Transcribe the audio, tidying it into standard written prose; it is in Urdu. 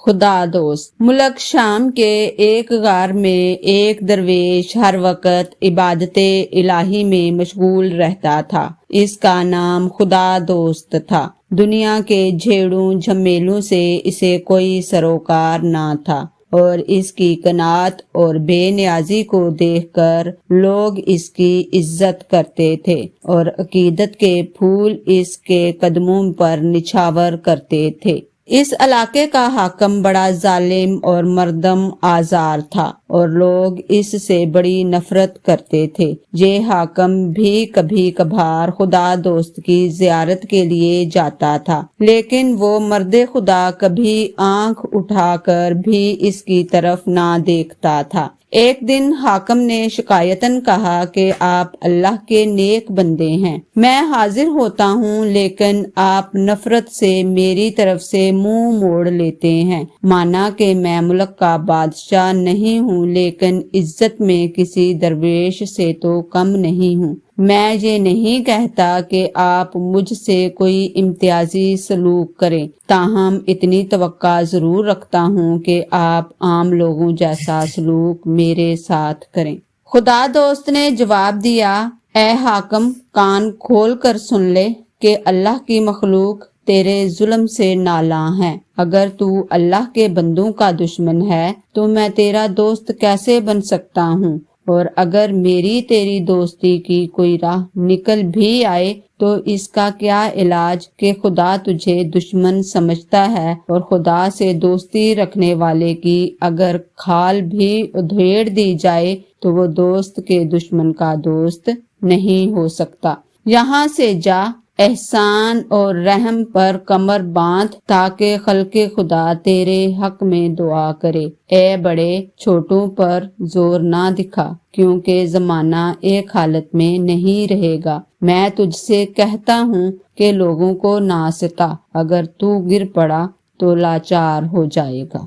خدا دوست۔ ملک شام کے ایک غار میں ایک درویش ہر وقت عبادت الہی میں مشغول رہتا تھا۔ اس کا نام خدا دوست تھا۔ دنیا کے جھیڑوں جھمیلوں سے اسے کوئی سروکار نہ تھا، اور اس کی قناعت اور بے نیازی کو دیکھ کر لوگ اس کی عزت کرتے تھے اور عقیدت کے پھول اس کے قدموں پر نچھاور کرتے تھے۔ اس علاقے کا حاکم بڑا ظالم اور مردم آزار تھا، اور لوگ اس سے بڑی نفرت کرتے تھے۔ یہ حاکم بھی کبھی کبھار خدا دوست کی زیارت کے لیے جاتا تھا، لیکن وہ مرد خدا کبھی آنکھ اٹھا کر بھی اس کی طرف نہ دیکھتا تھا۔ ایک دن حاکم نے شکایتاً کہا کہ آپ اللہ کے نیک بندے ہیں، میں حاضر ہوتا ہوں، لیکن آپ نفرت سے میری طرف سے منہ موڑ لیتے ہیں۔ مانا کہ میں ملک کا بادشاہ نہیں ہوں، لیکن عزت میں کسی درویش سے تو کم نہیں ہوں۔ میں یہ نہیں کہتا کہ آپ مجھ سے کوئی امتیازی سلوک کریں، تاہم اتنی توقع ضرور رکھتا ہوں کہ آپ عام لوگوں جیسا سلوک میرے ساتھ کریں۔ خدا دوست نے جواب دیا، اے حاکم، کان کھول کر سن لے کہ اللہ کی مخلوق تیرے ظلم سے نالاں ہے۔ اگر تو اللہ کے بندوں کا دشمن ہے تو میں تیرا دوست کیسے بن سکتا ہوں؟ اور اگر میری تیری دوستی کی کوئی راہ نکل بھی آئے تو اس کا کیا علاج کہ خدا تجھے دشمن سمجھتا ہے، اور خدا سے دوستی رکھنے والے کی اگر کھال بھی ادھیڑ دی جائے تو وہ دوست کے دشمن کا دوست نہیں ہو سکتا۔ یہاں سے جا، احسان اور رحم پر کمر باندھ تاکہ خلق خدا تیرے حق میں دعا کرے۔ اے بڑے، چھوٹوں پر زور نہ دکھا، کیونکہ زمانہ ایک حالت میں نہیں رہے گا۔ میں تجھ سے کہتا ہوں کہ لوگوں کو نہ ستا، اگر تو گر پڑا تو لاچار ہو جائے گا۔